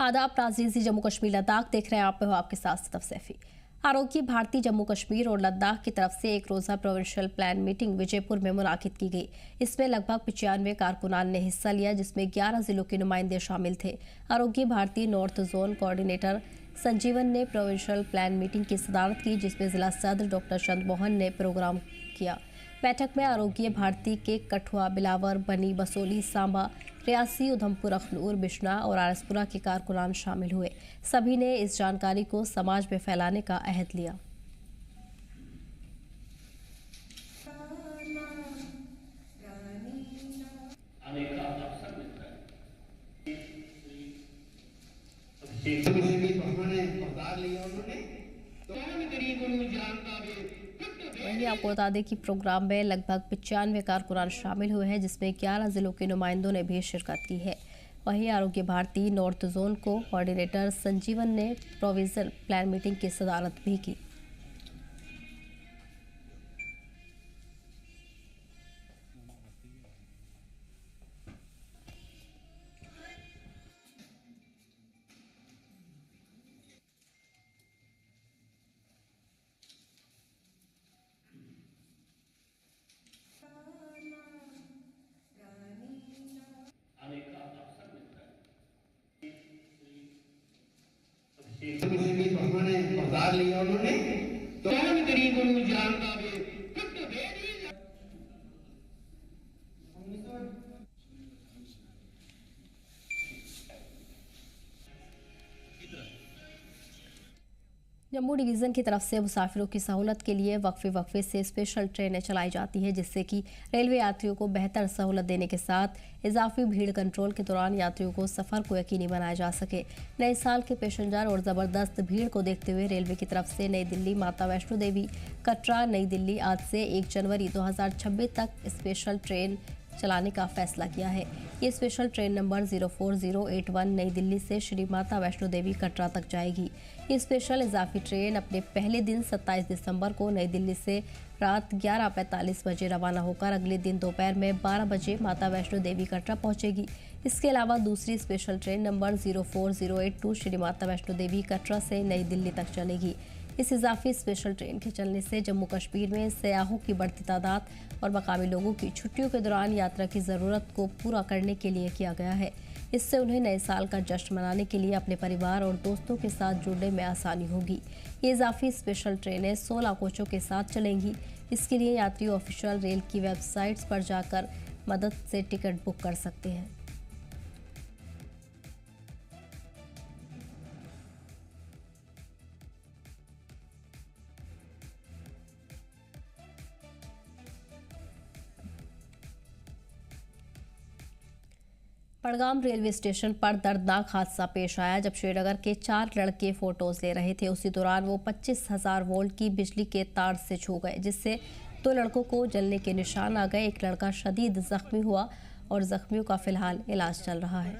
आदाब नाज़रीन, जम्मू कश्मीर लद्दाख देख रहे हैं आप, मैं हूं आपके साथ सितफ सैफी। आरोग्य भारती जम्मू कश्मीर और लद्दाख की तरफ से एक रोज़ा प्रोविंशियल प्लान मीटिंग विजयपुर में मुनाकिद की गई। इसमें लगभग 95 कारकुनान ने हिस्सा लिया, जिसमें 11 जिलों के नुमाइंदे शामिल थे। Arogya Bharati north zone coordinator संजीवन ने प्रोविंशियल प्लान मीटिंग की सदारत की, जिसमें जिला सदर डॉक्टर चंद्रमोहन ने प्रोग्राम किया। बैठक में आरोग्य भारती के कठुआ, बिलावर, बनी, बसोली, सांबा, रियासी, उधमपुर, अखनूर, बिश्ना और आरसपुरा के कारकुनान शामिल हुए। सभी ने इस जानकारी को समाज में फैलाने का अहद लिया। वहीं आपको बता दें कि प्रोग्राम में लगभग 95 कारकुनान शामिल हुए हैं, जिसमें 11 जिलों के नुमाइंदों ने भी शिरकत की है। वहीं आरोग्य भारती नॉर्थ जोन को कोऑर्डिनेटर संजीवन ने प्रोविजन प्लान मीटिंग की सदारत भी की। लिया उन्होंने तो जानता भी जम्मू डिवीज़न की तरफ से मुसाफिरों की सहूलत के लिए वक्फे से स्पेशल ट्रेनें चलाई जाती हैं, जिससे कि रेलवे यात्रियों को बेहतर सहूलत देने के साथ इजाफी भीड़ कंट्रोल के दौरान यात्रियों को सफ़र को यकीनी बनाया जा सके। नए साल के पैसेंजर और ज़बरदस्त भीड़ को देखते हुए रेलवे की तरफ से नई दिल्ली माता वैष्णो देवी कटरा नई दिल्ली आज से 1 जनवरी 2026 तक स्पेशल ट्रेन चलाने का फैसला किया है। ये स्पेशल ट्रेन नंबर 04081 नई दिल्ली से श्री माता वैष्णो देवी कटरा तक जाएगी। ये स्पेशल इजाफी ट्रेन अपने पहले दिन 27 दिसंबर को नई दिल्ली से रात 11:45 बजे रवाना होकर अगले दिन दोपहर में 12 बजे माता वैष्णो देवी कटरा पहुंचेगी। इसके अलावा दूसरी special train number 04082 Shri Mata Vaishno Devi Katra से नई दिल्ली तक चलेगी। इस इजाफी स्पेशल ट्रेन के चलने से जम्मू कश्मीर में सयाहों की बढ़ती तादाद और मकामी लोगों की छुट्टियों के दौरान यात्रा की ज़रूरत को पूरा करने के लिए किया गया है। इससे उन्हें नए साल का जश्न मनाने के लिए अपने परिवार और दोस्तों के साथ जुड़ने में आसानी होगी। ये इजाफी स्पेशल ट्रेनें 16 कोचों के साथ चलेंगी। इसके लिए यात्री ऑफिशियल रेल की वेबसाइट्स पर जाकर मदद से टिकट बुक कर सकते हैं। बड़गाम रेलवे स्टेशन पर दर्दनाक हादसा पेश आया, जब श्रीनगर के 4 लड़के फोटोज ले रहे थे। उसी दौरान वो 25,000 वोल्ट की बिजली के तार से छू गए, जिससे 2 लड़कों को जलने के निशान आ गए। एक लड़का शदीद जख्मी हुआ और जख्मियों का फिलहाल इलाज चल रहा है।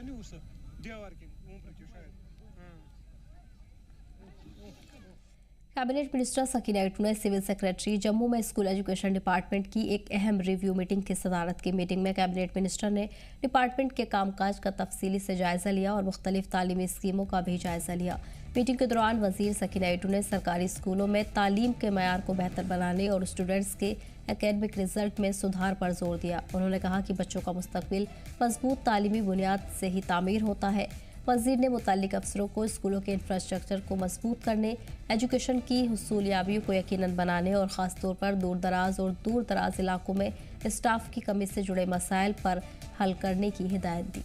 कैबिनेट मिनिस्टर सकीना आइटू ने सिविल सेक्रेटरी जम्मू में स्कूल एजुकेशन डिपार्टमेंट की एक अहम रिव्यू मीटिंग की सदारत की। मीटिंग में कैबिनेट मिनिस्टर ने डिपार्टमेंट के कामकाज का तफसीली से जायजा लिया और मुख्तलिफ तालीमी स्कीमों का भी जायजा लिया। मीटिंग के दौरान वजीर सकीना आइटू ने सरकारी स्कूलों में तालीम के मयार को बेहतर बनाने और स्टूडेंट्स के एकेडमिक रिजल्ट में सुधार पर जोर दिया। उन्होंने कहा कि बच्चों का मुस्तकबिल मजबूत तालीमी बुनियाद से ही तामीर होता है। वजीर ने मुताल्लिक अफसरों को स्कूलों के इंफ्रास्ट्रक्चर को मजबूत करने, एजुकेशन की हुसूलियाबियों को यकीनन बनाने और ख़ास तौर पर दूर दराज इलाकों में स्टाफ की कमी से जुड़े मसाइल पर हल करने की हिदायत दी।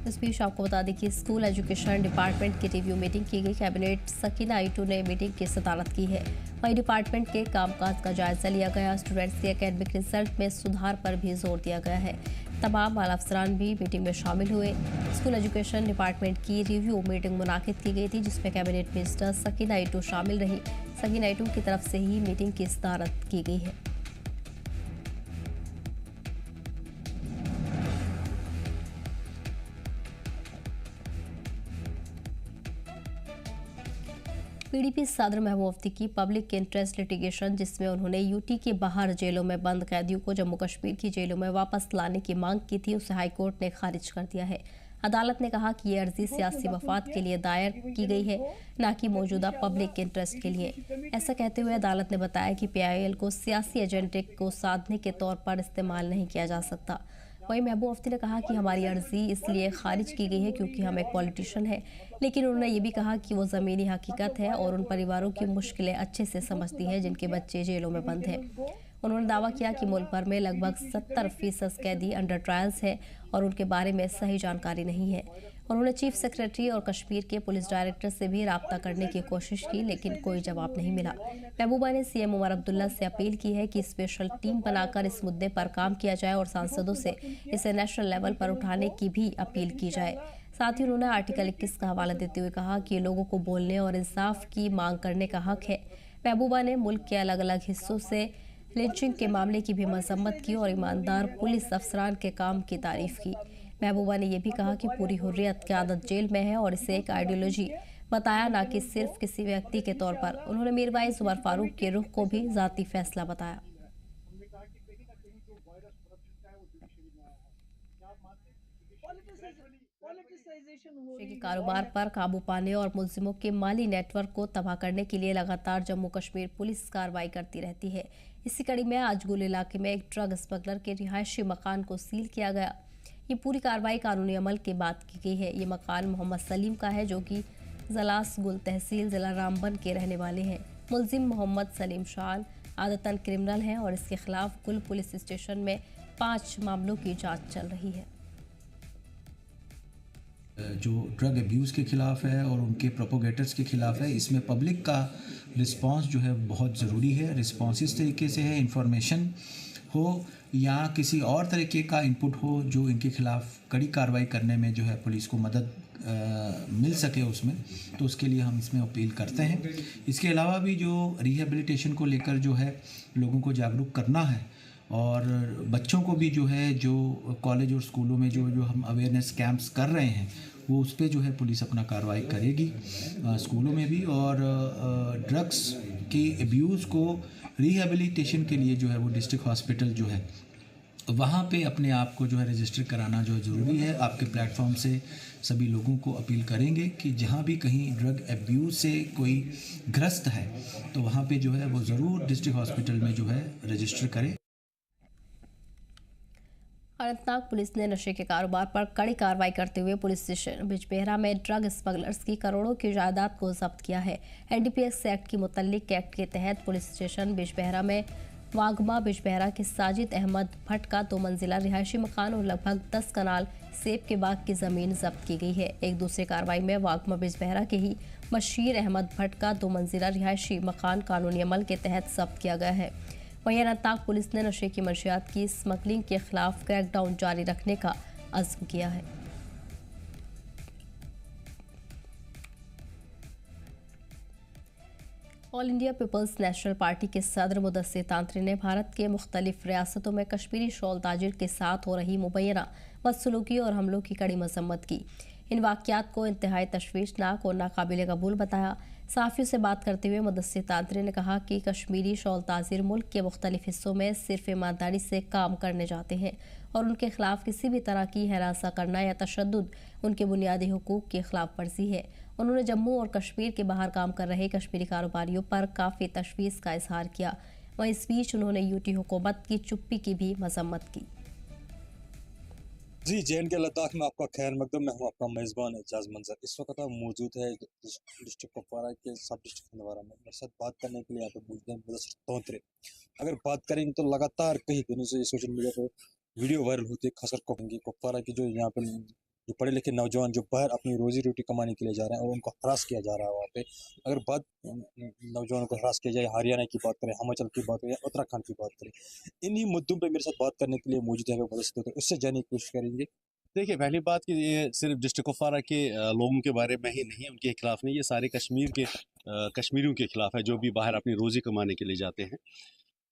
इस बीच आपको बता दें कि स्कूल एजुकेशन डिपार्टमेंट की रिव्यू मीटिंग की गई। कैबिनेट सकीना आइटू ने मीटिंग की सदारत की है। वहीं डिपार्टमेंट के कामकाज का जायजा लिया गया। स्टूडेंट्स के एकेडमिक रिजल्ट में सुधार पर भी जोर दिया गया है। तमाम आला अफसरान भी मीटिंग में शामिल हुए। स्कूल एजुकेशन डिपार्टमेंट की रिव्यू मीटिंग मुनाकिद की गई थी, जिसमें कैबिनेट मिनिस्टर सकीना आइटू शामिल रही। सकीना आइटू की तरफ से ही मीटिंग की सदारत की गई है। पीडीपी सदर महबूब मुफ्ती की पब्लिक इंटरेस्ट लिटिगेशन, जिसमें उन्होंने यूटी के बाहर जेलों में बंद कैदियों को जम्मू कश्मीर की जेलों में वापस लाने की मांग की थी, उसे हाईकोर्ट ने खारिज कर दिया है। अदालत ने कहा कि ये अर्जी सियासी मफाद के लिए दायर की गई है, न कि मौजूदा पब्लिक इंटरेस्ट के लिए। ऐसा कहते हुए अदालत ने बताया कि पीआईएल को सियासी एजेंडे को साधने के तौर पर इस्तेमाल नहीं किया जा सकता। वहीं महबूब मुफ्ती ने कहा कि हमारी अर्जी इसलिए खारिज की गई है क्योंकि हम एक पॉलिटिशियन हैं, लेकिन उन्होंने ये भी कहा कि वो ज़मीनी हकीकत है और उन परिवारों की मुश्किलें अच्छे से समझती है जिनके बच्चे जेलों में बंद हैं। उन्होंने दावा किया कि मुल्क भर में लगभग 70% कैदी अंडर ट्रायल्स हैं और उनके बारे में सही जानकारी नहीं है। उन्होंने चीफ सेक्रेटरी और कश्मीर के पुलिस डायरेक्टर से भी राब्ता करने की कोशिश की, लेकिन कोई जवाब नहीं मिला। महबूबा ने सीएम उमर अब्दुल्ला से अपील की है कि स्पेशल टीम बनाकर इस मुद्दे पर काम किया जाए और सांसदों से इसे नेशनल लेवल पर उठाने की भी अपील की जाए। साथ ही उन्होंने आर्टिकल 21 का हवाला देते हुए कहा कि लोगों को बोलने और इंसाफ की मांग करने का हक है। महबूबा ने मुल्क के अलग अलग हिस्सों से लिंचिंग के मामले की भी मजम्मत की और ईमानदार पुलिस अफसरान के काम की तारीफ की। महबूबा ने यह भी कहा कि पूरी हुर्रियत क़यादत जेल में है और इसे एक आइडियोलॉजी बताया, ना कि सिर्फ किसी व्यक्ति के तौर पर। उन्होंने मीरवाइज उमर फारूक के रुख को भी ज़ाती फैसला बताया। के कारोबार पर काबू पाने और मुलजिमों के माली नेटवर्क को तबाह करने के लिए लगातार जम्मू कश्मीर पुलिस कार्रवाई करती रहती है। इसी कड़ी में आज गुल इलाके में एक ड्रग स्मगलर के रिहायशी मकान को सील किया गया। ये पूरी कार्रवाई कानूनी अमल के बाद की गई है। ये मकान मोहम्मद सलीम का है, जो कि जलास गुल तहसील जिला रामबन के रहने वाले हैं। मुलजिम मोहम्मद सलीम शान आदतन क्रिमिनल हैं और इसके खिलाफ गुल पुलिस स्टेशन में 5 मामलों की जांच चल रही है। जो ड्रग अब्यूज़ के ख़िलाफ़ है और उनके प्रोपोगेटर्स के ख़िलाफ़ है, इसमें पब्लिक का रिस्पांस जो है बहुत ज़रूरी है। रिस्पांस इस तरीके से है, इंफॉर्मेशन हो या किसी और तरीके का इनपुट हो जो इनके ख़िलाफ़ कड़ी कार्रवाई करने में जो है पुलिस को मदद मिल सके उसमें, तो उसके लिए हम इसमें अपील करते हैं। इसके अलावा भी जो रिहेबिलिटेशन को लेकर जो है लोगों को जागरूक करना है और बच्चों को भी जो है जो कॉलेज और स्कूलों में जो हम अवेयरनेस कैंप्स कर रहे हैं वो उस पर जो है पुलिस अपना कार्रवाई करेगी स्कूलों में भी। और ड्रग्स के अब्यूज़ को रिहेबिलिटेशन के लिए जो है वो डिस्ट्रिक्ट हॉस्पिटल जो है वहाँ पे अपने आप को जो है रजिस्टर कराना जो ज़रूरी है। आपके प्लेटफॉर्म से सभी लोगों को अपील करेंगे कि जहाँ भी कहीं ड्रग अब्यूज़ से कोई ग्रस्त है तो वहाँ पे जो है वो ज़रूर डिस्ट्रिक्ट हॉस्पिटल में जो है रजिस्टर करें। अनंतनाग पुलिस ने नशे के कारोबार पर कड़ी कार्रवाई करते हुए पुलिस स्टेशन बिजबेहरा में ड्रग स्मगलर्स की करोड़ों की जायदाद को जब्त किया है। एनडीपीएस एक्ट की मुतल्लिक एक्ट के तहत पुलिस स्टेशन बिजबेहरा में वागमा बिजबेहरा के साजिद अहमद भट्ट का 2 मंजिला रिहायशी मकान और लगभग 10 कनाल सेब के बाग की जमीन जब्त की गई है। एक दूसरी कार्रवाई में वागमा बिजबेहरा के ही बशीर अहमद भट्ट का 2 मंजिला रिहायशी मकान कानूनी अमल के तहत जब्त किया गया है। वहीं अनंतनाग पुलिस ने नशे की मंशियात की स्मगलिंग के खिलाफ क्रैकडाउन जारी रखने का अज़्म किया है। All India People's National Party के सदर मुदस्सिर तांत्रे ने भारत के मुख्तलिफ रियासतों में कश्मीरी शॉल ताजिर के साथ हो रही मुबैना बदसलूकी और हमलों की कड़ी मजम्मत की। इन वाक़यात को इंतहाई तशवीशनाक और नाकाबिल कबूल बताया। सहाफ़ियों से बात करते हुए मुदस्सिर तांत्रे ने कहा कि कश्मीरी शॉल ताजिर मुल्क के मुख्तलिफ हिस्सों में सिर्फ ईमानदारी से काम करने जाते हैं और उनके खिलाफ किसी भी तरह की हरासा करना या तशद्दुद उनके बुनियादी हुकूक की खिलाफ वर्जी है। उन्होंने जम्मू और कश्मीर के बाहर काम कर रहे कश्मीरी कारोबारियों पर काफ़ी तशवीश का इजहार किया। वहीं इस बीच उन्होंने यूटी हुकूमत की चुप्पी की भी मजम्मत की। जी, जे एंड के लद्दाख में आपका खैर मकदम। मैं हूँ आपका मेज़बान एजाज मंजर। इस वक्त हम मौजूद है डिस्ट्रिक्ट कुपवारा के सब डिस्ट्रिक्ट हंदवारा में। मेरे साथ बात करने के लिए यहाँ पे मौजूद है मुदस्सिर तांत्रे। अगर बात करेंगे तो लगातार कई दिनों से सोशल मीडिया पर वीडियो वायरल होती है, खासकर कुपवारा की जो यहाँ पे जो पढ़े लिखे नौजवान जो बाहर अपनी रोजी रोटी कमाने के लिए जा रहे हैं और उनको हरास किया जा रहा है वहाँ पे। अगर बात नौजवानों को हरास किया जाए, हरियाणा की बात करें, हिमाचल की बात करें, उत्तराखंड की बात करें, इन्हीं मुद्दों पे मेरे साथ बात करने के लिए मौजूद है मुदस्सिर, उससे जानने की कोशिश करेंगे। देखिए, पहली बात कि ये सिर्फ डिस्ट्रिक्ट कुपवारा के लोगों के बारे में ही नहीं है, उनके खिलाफ नहीं, ये सारे कश्मीर के कश्मीरियों के खिलाफ है जो भी बाहर अपनी रोज़ी कमाने के लिए जाते हैं।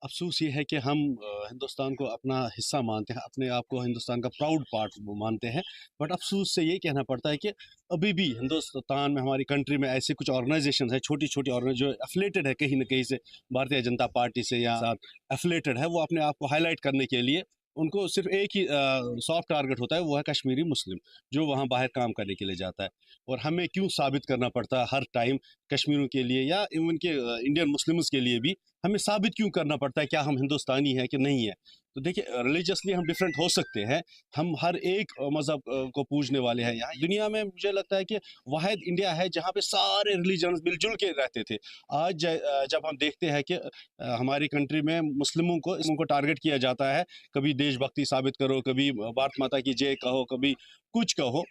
अफसोस ये है कि हम हिंदुस्तान को अपना हिस्सा मानते हैं, अपने आप को हिंदुस्तान का प्राउड पार्ट मानते हैं, बट अफसोस से ये कहना पड़ता है कि अभी भी हिंदुस्तान में, हमारी कंट्री में ऐसे कुछ ऑर्गेनाइजेशन है, छोटी छोटी ऑर्गेनाइजेशन जो एफिलेटेड है कहीं ना कहीं से भारतीय जनता पार्टी से या साथ एफिलेटेड है, वो अपने आप को हाईलाइट करने के लिए उनको सिर्फ एक ही सॉफ्ट टारगेट होता है, वो है कश्मीरी मुस्लिम जो वहाँ बाहर काम करने के लिए जाता है। और हमें क्यों साबित करना पड़ता है हर टाइम कश्मीरों के लिए या इवन के इंडियन मुस्लिम्स के लिए भी हमें साबित क्यों करना पड़ता है क्या हम हिंदुस्तानी हैं कि नहीं है? तो देखिए, रिलीजियसली हम डिफरेंट हो सकते हैं, हम हर एक मज़हब को पूजने वाले हैं। यहाँ दुनिया में मुझे लगता है कि वाहिद इंडिया है जहाँ पे सारे रिलीजन्स मिलजुल के रहते थे। आज जब हम देखते हैं कि हमारी कंट्री में मुस्लिमों को टारगेट किया जाता है, कभी देशभक्ति साबित करो, कभी भारत माता की जय कहो, कभी कुछ कहो,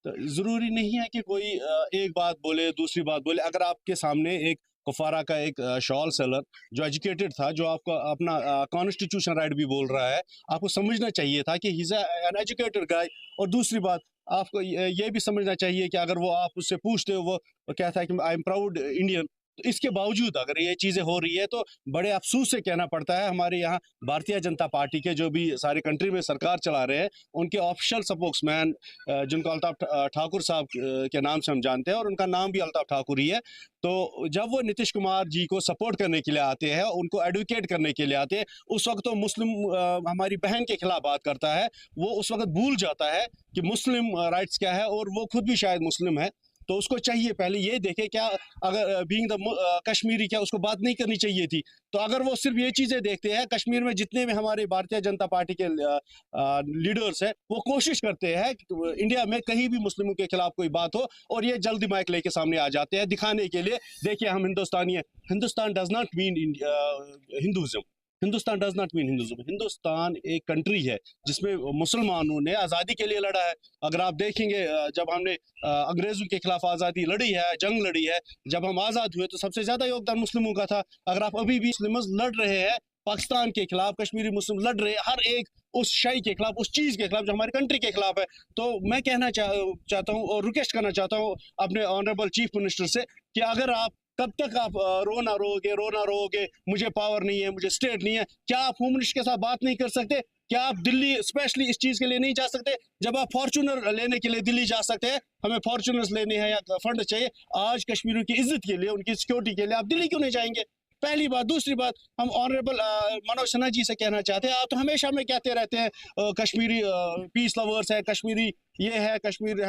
तो ज़रूरी नहीं है कि कोई एक बात बोले दूसरी बात बोले। अगर आपके सामने एक कुफारा का एक शॉल सेलर जो एजुकेटेड था, जो आपका अपना कॉन्स्टिट्यूशन राइट भी बोल रहा है, आपको समझना चाहिए था कि ही इज़ एन एजुकेटेड गाय। और दूसरी बात, आपको ये भी समझना चाहिए कि अगर वो आप उससे पूछते हो, वो कहता है कि आई एम प्राउड इंडियन, तो इसके बावजूद अगर ये चीज़ें हो रही है तो बड़े अफसोस से कहना पड़ता है हमारे यहाँ भारतीय जनता पार्टी के जो भी सारी कंट्री में सरकार चला रहे हैं, उनके ऑफिशियल स्पोक्समैन जिनको अल्ताफ ठाकुर साहब के नाम से हम जानते हैं, और उनका नाम भी अल्ताफ ठाकुर ही है, तो जब वो नीतीश कुमार जी को सपोर्ट करने के लिए आते हैं, उनको एडवोकेट करने के लिए आते हैं, उस वक्त तो मुस्लिम हमारी बहन के खिलाफ बात करता है। वो उस वक्त भूल जाता है कि मुस्लिम राइट्स क्या है, और वो खुद भी शायद मुस्लिम है। तो उसको चाहिए पहले ये देखे क्या, अगर बीइंग द कश्मीरी, क्या उसको बात नहीं करनी चाहिए थी? तो अगर वो सिर्फ ये चीज़ें देखते हैं, कश्मीर में जितने भी हमारे भारतीय जनता पार्टी के लीडर्स हैं, वो कोशिश करते हैं कि इंडिया में कहीं भी मुस्लिमों के खिलाफ कोई बात हो, और ये जल्दी माइक लेके सामने आ जाते हैं दिखाने के लिए, देखिए हम हिंदुस्तानी हैं। Hindustan does not mean Hinduism, Hindustan does not mean Hinduism. Hindustan एक कंट्री है जिसमें मुसलमानों ने आज़ादी के लिए लड़ा है। अगर आप देखेंगे, जब हमने अंग्रेज़ों के खिलाफ आज़ादी लड़ी है, जंग लड़ी है, जब हम आज़ाद हुए, तो सबसे ज़्यादा योगदान मुस्लिमों का था। अगर आप अभी भी मुस्लिम लड़ रहे हैं पाकिस्तान के खिलाफ, कश्मीरी मुस्लिम लड़ रहे हैं हर एक उस शाही के खिलाफ, उस चीज़ के खिलाफ जो हमारी कंट्री के खिलाफ है। तो मैं कहना चाहता हूँ और रिक्वेस्ट करना चाहता हूँ अपने ऑनरेबल चीफ मिनिस्टर से कि अगर आप, कब तक आप रोना रोगे, मुझे पावर नहीं है, मुझे स्टेट नहीं है? क्या आप होम मिनिस्टर के साथ बात नहीं कर सकते? क्या आप दिल्ली स्पेशली इस चीज़ के लिए नहीं जा सकते? जब आप फॉर्चूनर लेने के लिए दिल्ली जा सकते हैं, हमें फॉर्चूनर्स लेने हैं या फंड चाहिए, आज कश्मीरियों की इज्जत के लिए, उनकी सिक्योरिटी के लिए आप दिल्ली क्यों नहीं जाएंगे? पहली बात। दूसरी बात, हम ऑनरेबल मनोज सिन्हा जी से कहना चाहते हैं, आप तो हमेशा में कहते रहते हैं कश्मीरी पीस लवर्स है, कश्मीरी ये है, Kashmir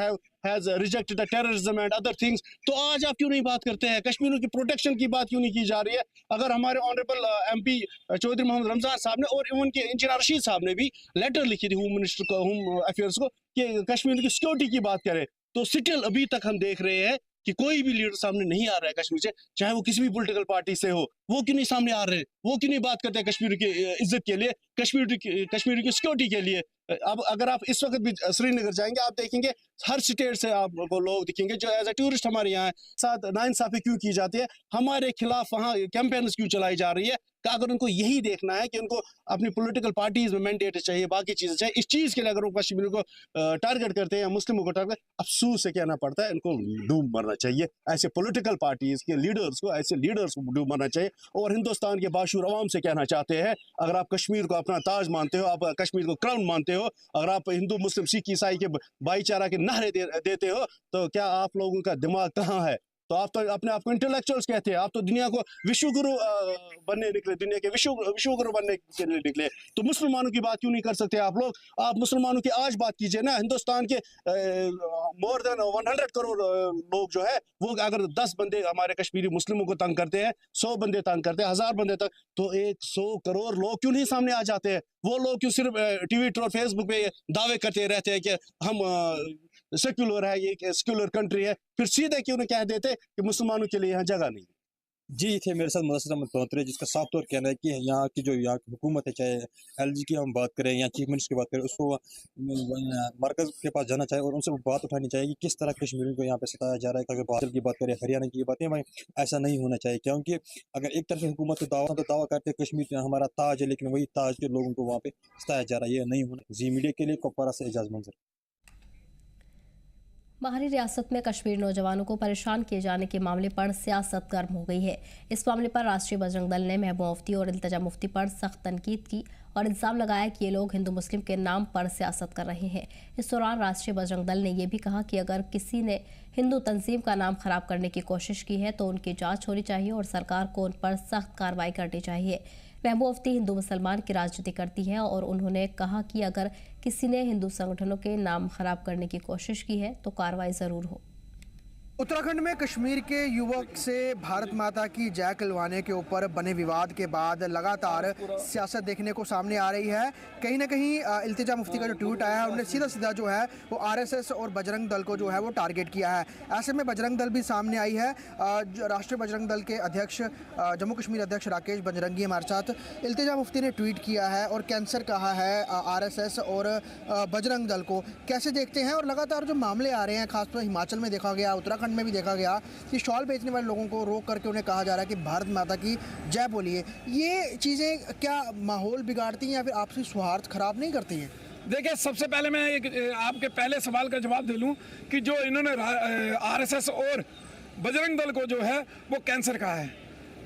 has rejected the terrorism and other things. तो आज आप क्यों नहीं बात करते हैं? कश्मीरियों की प्रोटेक्शन की बात क्यों नहीं की जा रही है? अगर हमारे ऑनरेबल एमपी चौधरी मोहम्मद रमजान साहब ने और उनके इंजीनियर रशीद साहब ने भी लेटर लिखी थी होम मिनिस्टर को, होम अफेयर्स को, कि कश्मीर की सिक्योरिटी की बात करें, तो स्टिल अभी तक हम देख रहे हैं कि कोई भी लीडर सामने नहीं आ रहा है कश्मीर से, चाहे वो किसी भी पॉलिटिकल पार्टी से हो। वो क्यों नहीं सामने आ रहे? वो क्यों नहीं बात करते हैं कश्मीर की इज्जत के लिए, कश्मीर की सिक्योरिटी के लिए? अब अगर आप इस वक्त भी श्रीनगर जाएंगे, आप देखेंगे हर स्टेट से आपको लोग दिखेंगे जो एज ए टूरिस्ट हमारे यहाँ साथ नाइंसाफी क्यों की जाती है, हमारे खिलाफ वहाँ कैंपेन्स क्यों चलाई जा रही है? कि अगर उनको यही देखना है कि उनको अपनी पॉलिटिकल पार्टीज में मैंडेट चाहिए, बाकी चीज़ें चाहिए, इस चीज़ के लिए अगर वो कश्मीर को टारगेट करते हैं या मुस्लिमों को टारगेट, अफसोस से कहना पड़ता है इनको डूब मरना चाहिए। ऐसे पॉलिटिकल पार्टीज के लीडर्स को, ऐसे लीडर्स को डूब मरना चाहिए। और हिंदुस्तान के बाशूर अवाम से कहना चाहते हैं, अगर आप कश्मीर को अपना ताज मानते हो, आप कश्मीर को क्राउन मानते हो, अगर आप हिंदू मुस्लिम सिख ईसाई के भाईचारा के नारे देते हो, तो क्या आप लोगों का दिमाग कहाँ है? तो आप तो अपने आप को इंटेलेक्चुअल्स कहते हैं, आप तो दुनिया को विश्वगुरु बनने निकले, दुनिया के विश्वगुरु बनने के लिए निकले, तो मुसलमानों की बात क्यों नहीं कर सकते आप लोग? आप मुसलमानों की आज बात कीजिए ना। हिंदुस्तान के मोर देन 100 करोड़ लोग जो है, वो अगर 10 बंदे हमारे कश्मीरी मुस्लिमों को तंग करते हैं, 100 बंदे तंग करते हैं, 1000 बंदे तक, तो 100 करोड़ लोग क्यों नहीं सामने आ जाते हैं? वो लोग क्यों सिर्फ ट्विटर और फेसबुक पे दावे करते रहते हैं कि हम सेक्युलर है, ये सेक्युलर कंट्री है, फिर सीधे क्यों नहीं कह देते कि मुसलमानों के लिए यहाँ जगह नहीं? जी, थे मेरे साथ मुदस्सिर अहमद तोतरे, जिसका साफ तौर कहना है कि यहाँ की हुकूमत है, चाहे एलजी की हम बात करें या चीफ मिनिस्टर की बात करें, उसको मरकज़ के पास जाना चाहिए और उनसे बात उठानी चाहिए कि किस तरह कश्मीरियों को यहाँ पे सताया जा रहा है। अगर हिमाचल की बात करें, हरियाणा की बात करें, भाई ऐसा नहीं होना चाहिए, क्योंकि अगर एक तरफ हुकूमत तो दावा करते हैं कश्मीर हमारा ताज है, लेकिन वही ताज के लोगों को वहाँ पे सताया जा रहा है, ये नहीं होना। जी मीडिया के लिए कुपवारा से एजाज मंजर। बाहरी रियासत में कश्मीर नौजवानों को परेशान किए जाने के मामले पर सियासत गर्म हो गई है। इस मामले पर राष्ट्रीय बजरंग दल ने महबूबा मुफ्ती और इल्तिजा मुफ्ती पर सख्त तनकीद की और इल्जाम लगाया कि ये लोग हिंदू मुस्लिम के नाम पर सियासत कर रहे हैं। इस दौरान राष्ट्रीय बजरंग दल ने यह भी कहा कि अगर किसी ने हिंदू तंजीम का नाम खराब करने की कोशिश की है तो उनकी जांच होनी चाहिए और सरकार को उन पर सख्त कार्रवाई करनी चाहिए। महबूबा मुफ्ती हिंदू मुसलमान की राजनीति करती हैं और उन्होंने कहा कि अगर किसी ने हिंदू संगठनों के नाम खराब करने की कोशिश की है तो कार्रवाई जरूर हो। उत्तराखंड में कश्मीर के युवक से भारत माता की जय कहलवाने के ऊपर बने विवाद के बाद लगातार सियासत देखने को सामने आ रही है। कहीं ना कहीं इल्तिजा मुफ्ती का जो ट्वीट आया है उन्होंने सीधा सीधा जो है वो आरएसएस और बजरंग दल को जो है वो टारगेट किया है। ऐसे में बजरंग दल भी सामने आई है। राष्ट्रीय बजरंग दल के अध्यक्ष जम्मू कश्मीर अध्यक्ष राकेश बजरंगी हमारे साथ। इल्तिजा मुफ्ती ने ट्वीट किया है और कैंसर कहा है आरएसएस और बजरंग दल को। कैसे देखते हैं? और लगातार जो मामले आ रहे हैं, खासतौर हिमाचल में देखा गया, उत्तराखंड में भी देखा गया कि शॉल बेचने वाले लोगों को रोक करके उन्हें कहा जा रहा है कि भारत माता की जय बोलिए। ये चीज़ें क्या माहौल बिगाड़ती हैं या फिर आपसी सौहार्द खराब नहीं करती हैं? देखिए, सबसे पहले मैं एक आपके पहले सवाल का जवाब दे लूं कि जो इन्होंने आरएसएस और बजरंग दल को जो है वो कैंसर कहा है।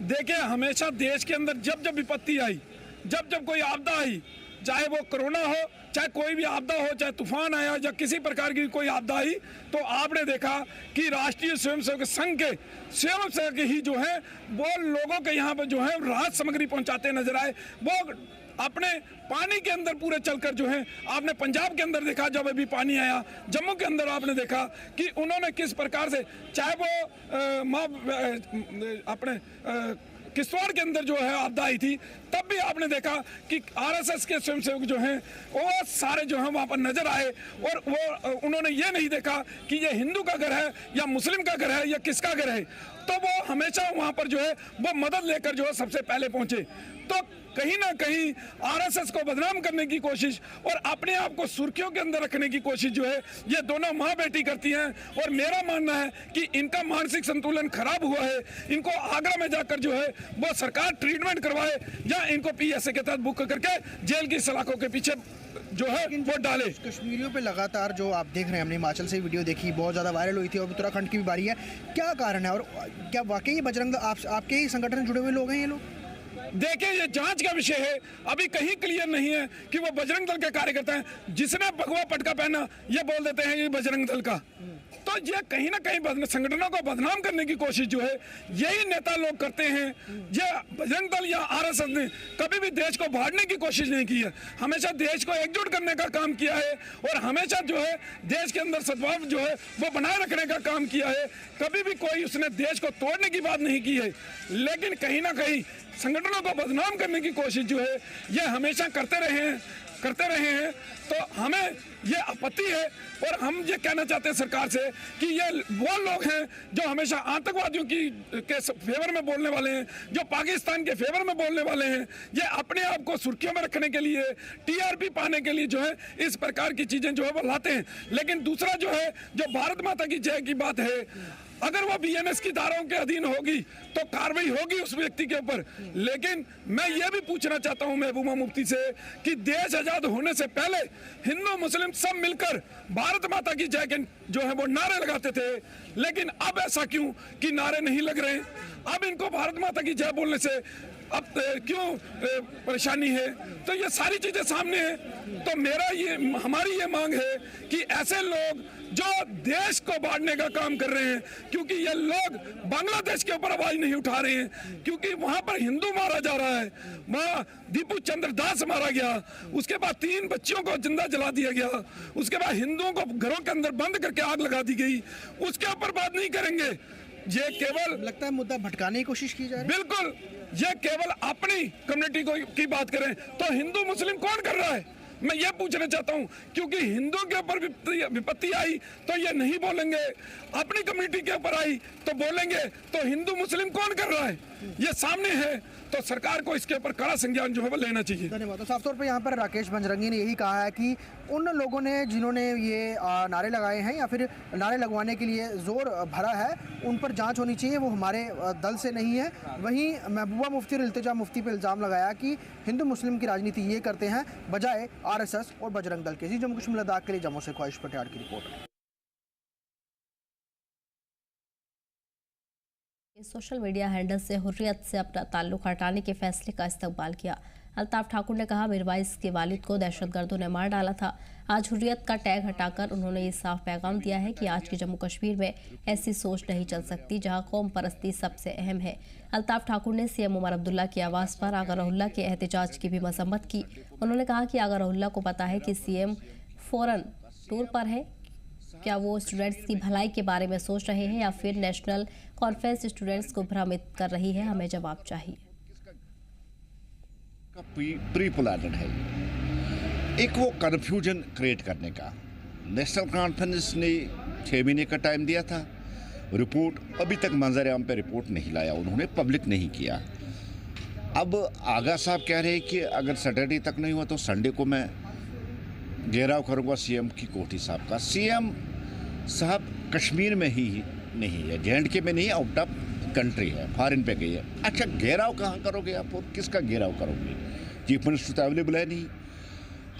देखिए, हमेशा देश के अंदर जब जब विपत्ति आई, जब कोई आपदा आई, चाहे वो कोरोना हो, चाहे कोई भी आपदा हो, चाहे तूफान आया या किसी प्रकार की कोई आपदा आई, तो आपने देखा कि राष्ट्रीय स्वयंसेवक संघ के स्वयंसेवक ही जो है वो लोगों के यहाँ पर जो है राहत सामग्री पहुँचाते नजर आए। वो अपने पानी के अंदर पूरे चलकर जो है, आपने पंजाब के अंदर देखा जब अभी पानी आया, जम्मू के अंदर आपने देखा कि उन्होंने किस प्रकार से, चाहे वो अपने किश्तवाड़ के अंदर जो है आपदा आई थी, तब भी आपने देखा कि आरएसएस के स्वयंसेवक जो हैं वो सारे जो हैं वहाँ पर नजर आए और वो उन्होंने ये नहीं देखा कि ये हिंदू का घर है या मुस्लिम का घर है या किसका घर है, तो वो हमेशा वहाँ पर जो है वो मदद लेकर जो है सबसे पहले पहुँचे। तो कहीं ना कहीं आरएसएस को बदनाम करने की कोशिश और अपने आप को सुर्खियों के अंदर रखने की कोशिश जो है ये दोनों माँ बेटी करती हैं। और मेरा मानना है कि इनका मानसिक संतुलन खराब हुआ है। इनको आगरा में जाकर जो है वो सरकार ट्रीटमेंट करवाए या इनको पीएसए के तहत बुक करके जेल की सलाखों के पीछे जो है वो डाले। कश्मीरियों पे लगातार जो आप देख रहे हैं, हमने हिमाचल से वीडियो देखी, बहुत ज़्यादा वायरल हुई थी और उत्तराखंड की भी बारी है। क्या कारण है और क्या वाकई बजरंग आपके ही संगठन से जुड़े हुए लोग हैं ये लोग? देखिए, ये जांच का विषय है, अभी कहीं क्लियर नहीं है कि वो बजरंग दल के कार्यकर्ता हैं। जिसने भगवा पटका पहना ये बोल देते हैं ये बजरंग दल का। तो ये कहीं ना कहीं संगठनों को बदनाम करने की कोशिश जो है यही नेता लोग करते हैं। ये बजरंग दल या आरएसएस ने कभी भी देश को बांटने की कोशिश नहीं की है, हमेशा देश को एकजुट करने का काम किया है और हमेशा जो है देश के अंदर सद्भाव जो है वो बनाए रखने का काम किया है। कभी भी कोई उसने देश को तोड़ने की बात नहीं की है, लेकिन कहीं ना कहीं संगठनों को बदनाम करने की कोशिश जो है ये हमेशा करते रहे हैं। तो हमें ये आपत्ति है और हम ये कहना चाहते हैं सरकार से कि ये वो लोग हैं जो हमेशा आतंकवादियों के फेवर में बोलने वाले हैं, जो पाकिस्तान के फेवर में बोलने वाले हैं। ये अपने आप को सुर्खियों में रखने के लिए, टीआरपी पाने के लिए जो है इस प्रकार की चीजें जो है वो लाते हैं। लेकिन दूसरा जो है, जो भारत माता की जय की बात है, अगर वो बीएनएस की धाराओं के अधीन होगी तो कार्रवाई होगी उस व्यक्ति के ऊपर। लेकिन मैं ये भी पूछना चाहता हूं महबूबा मुफ्ती से कि देश आजाद होने से पहले हिंदू मुस्लिम सब मिलकर भारत माता की जय के जो है वो नारे लगाते थे, लेकिन अब ऐसा क्यों कि नारे नहीं लग रहे? अब इनको भारत माता की जय बोलने से अब क्यों परेशानी है? तो ये सारी चीजें सामने हैं। तो हमारी ये मांग है कि ऐसे लोग जो देश को बांटने का काम कर रहे हैं, क्योंकि ये लोग बांग्लादेश के ऊपर आवाज नहीं उठा रहे हैं, क्योंकि वहां पर हिंदू मारा जा रहा है। वहां दीपू चंद्र दास मारा गया, उसके बाद 3 बच्चियों को जिंदा जला दिया गया, उसके बाद हिंदुओं को घरों के अंदर बंद करके आग लगा दी गई। उसके ऊपर बात नहीं करेंगे। ये केवल लगता है मुद्दा भटकाने की कोशिश की जा रही है। बिल्कुल, ये केवल अपनी कम्युनिटी की बात करें तो हिंदू मुस्लिम कौन कर रहा है? मैं ये पूछना चाहता हूं, क्योंकि हिंदुओं के ऊपर विपत्ति आई तो ये नहीं बोलेंगे, अपनी कम्युनिटी के ऊपर आई तो बोलेंगे। तो हिंदू मुस्लिम कौन कर रहा है? ये सामने है। तो सरकार को इसके ऊपर कड़ा संज्ञान जो है वो लेना चाहिए। धन्यवाद। तो साफ तौर पर यहाँ पर राकेश बजरंगी ने यही कहा है कि उन लोगों ने जिन्होंने ये नारे लगाए हैं या फिर नारे लगवाने के लिए जोर भरा है, उन पर जांच होनी चाहिए, वो हमारे दल से नहीं है। वहीं महबूबा मुफ्ती और इल्तिजा मुफ्ती पर इल्ज़ाम लगाया कि हिंदू मुस्लिम की राजनीति ये करते हैं बजाय आरएसएस और बजरंग दल के। जी, जम्मू कश्मीर लद्दाख के लिए जम्मू से ख्वाहिश पटियाल की रिपोर्ट। सोशल मीडिया हैंडल से हुर्रियत से अपना ताल्लुक हटाने के फैसले का इस्तकबाल किया। अल्ताफ ठाकुर ने कहा, मीरवाइज के वालिद को दहशतगर्दों ने मार डाला था। आज हुर्रियत का टैग हटाकर उन्होंने ये साफ पैगाम दिया है कि आज के जम्मू कश्मीर में ऐसी सोच नहीं चल सकती जहां कौम परस्ती सबसे अहम है। अल्ताफ ठाकुर ने सीएम उमर अब्दुल्ला की आवाज़ पर आगा रहुल्ला के एहतजाज की भी मजम्मत की। उन्होंने कहा कि आगा रहुल्ला को पता है कि सीएम फौरन टूर पर है। क्या वो स्टूडेंट्स की भलाई के बारे में सोच रहे हैं या फिर नेशनल कॉन्फ्रेंस स्टूडेंट्स को भ्रमित कर रही है? हमें जवाब चाहिए। प्री प्लानड है, एक वो कन्फ्यूजन क्रिएट करने का। नेशनल कॉन्फ्रेंस ने 6 महीने का टाइम दिया था, रिपोर्ट अभी तक मंजर आम पे रिपोर्ट नहीं लाया, उन्होंने पब्लिक नहीं किया। अब आगा साहब कह रहे हैं कि अगर सैटरडे तक नहीं हुआ तो संडे को मैं घेराव करूंगा सीएम की कोठी साहब का। सीएम साहब कश्मीर में ही नहीं है, JNK में नहीं, आउट ऑफ कंट्री है, फॉरेन पे गई है। अच्छा, घेराव कहाँ करोगे आप और किसका घेराव करोगे? चीफ मिनिस्टर तो अवेलेबल है नहीं।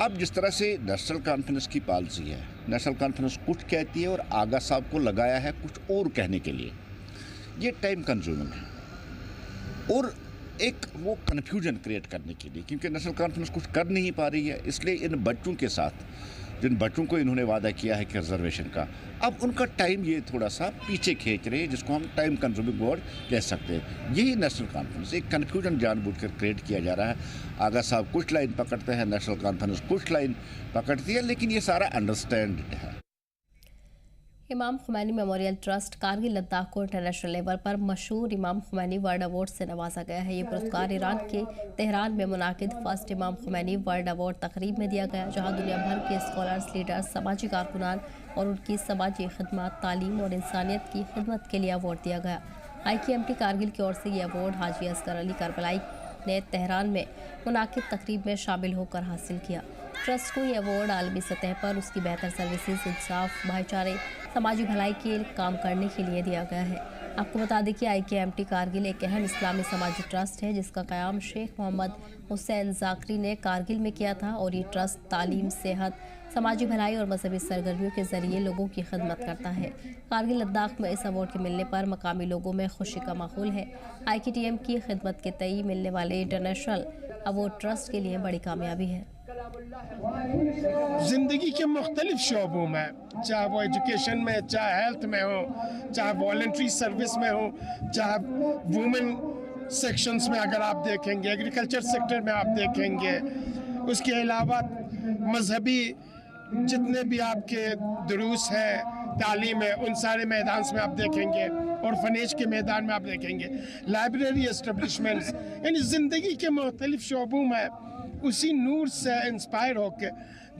अब जिस तरह से नेशनल कॉन्फ्रेंस की पॉलिसी है, नेशनल कॉन्फ्रेंस कुछ कहती है और आगा साहब को लगाया है कुछ और कहने के लिए, ये टाइम कंज्यूमिंग है और एक वो कन्फ्यूजन क्रिएट करने के लिए, क्योंकि नेशनल कॉन्फ्रेंस कुछ कर नहीं पा रही है। इसलिए इन बच्चों के साथ, जिन बच्चों को इन्होंने वादा किया है कि रिजर्वेशन का, अब उनका टाइम ये थोड़ा सा पीछे खींच रहे हैं, जिसको हम टाइम कंज्यूमिंग वर्ड कह सकते हैं। यही नेशनल कॉन्फ्रेंस, एक कन्फ्यूजन जानबूझकर क्रिएट किया जा रहा है। आगा साहब कुछ लाइन पकड़ते हैं, नेशनल कॉन्फ्रेंस कुछ लाइन पकड़ती है, लेकिन ये सारा अंडरस्टैंड है। इमाम खुमैनी मेमोरियल ट्रस्ट कारगिल लद्दाख को इंटरनेशनल लेवल पर मशहूर इमाम खुमैनी वर्ल्ड अवार्ड से नवाजा गया है। ये पुरस्कार ईरान के तेहरान में मुनाकिद फर्स्ट इमाम खुमैनी वर्ल्ड अवार्ड तकरीब में दिया गया, जहां दुनिया भर के स्कॉलर्स, लीडर्स, समाजी कारकुनान और उनकी समाजी खिदमत, तालीम और इंसानियत की खिदमत के लिए अवार्ड दिया गया। IKMT कारगिल की ओर से ये अवार्ड हाजी असगर अली करबलाई ने तेहरान में मुनाकिद तकरीब में शामिल होकर हासिल किया। ट्रस्ट को ये अवार्ड आलमी सतह पर उसकी बेहतर सर्विसेज, इंसाफ, भाईचारे, समाजी भलाई के काम करने के लिए दिया गया है। आपको बता दें कि IKMT कारगिल एक अहम इस्लामी समाजी ट्रस्ट है जिसका क़याम शेख मोहम्मद हुसैन जाकरी ने कारगिल में किया था और ये ट्रस्ट तालीम, सेहत, समाजी भलाई और मजहबी सरगर्मियों के जरिए लोगों की खिदमत करता है। कारगिल लद्दाख में इस अवार्ड के मिलने पर मकामी लोगों में खुशी का माहौल है। IKTM की खिदमत के तई मिलने वाले इंटरनेशनल अवार्ड ट्रस्ट के लिए बड़ी कामयाबी है। जिंदगी के मुख्तलिफ शोबों में, चाहे वो एजुकेशन में, चाहे हेल्थ में हो, चाहे वॉलंटरी सर्विस में हो, चाहे वुमेन सेक्शंस में अगर आप देखेंगे, एग्रीकल्चर सेक्टर में आप देखेंगे, उसके अलावा मजहबी जितने भी आपके दुरूस हैं, तालीम है, उन सारे मैदान में आप देखेंगे और फनेज के मैदान में आप देखेंगे, लाइब्रेरी एस्टेब्लिशमेंट्स, यानी ज़िंदगी के मुख्तलिफ शोबों में उसी नूर से इंस्पायर होकर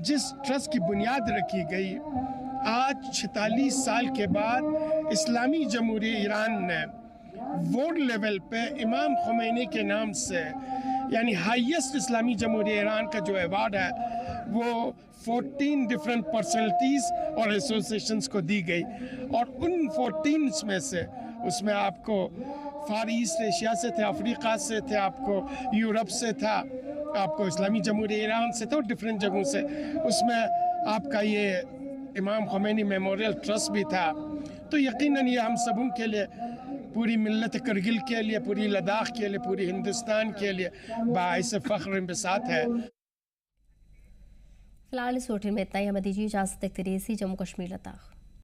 जिस ट्रस्ट की बुनियाद रखी गई, आज 46 साल के बाद इस्लामी जमहूरिया ईरान ने वर्ल्ड लेवल पे इमाम खुमैनी के नाम से, यानी हाईएस्ट इस्लामी जमहूरिया ईरान का जो अवार्ड है, वो 14 डिफरेंट पर्सनैलिटीज़ और एसोसिएशंस को दी गई। और उन 14 में से उसमें आपको फार ईस्ट एशिया से थे, अफ्रीका से थे, आपको यूरोप से था, आपको इस्लामी जमहूरिया ईरान से था और डिफरेंट जगहों से। उसमें आपका ये इमाम खुमैनी मेमोरियल ट्रस्ट भी था। तो यकीनन ये हम सबों के लिए, पूरी मिल्लत करगिल के लिए, पूरी लद्दाख के लिए, पूरी हिंदुस्तान के लिए बाइस फ़ख्र बिसात है। फिलहाल इस बुलेटिन में इतना ही। हमें दीजिए इजाज़त। देखते रहिए जम्मू कश्मीर लद्दाख।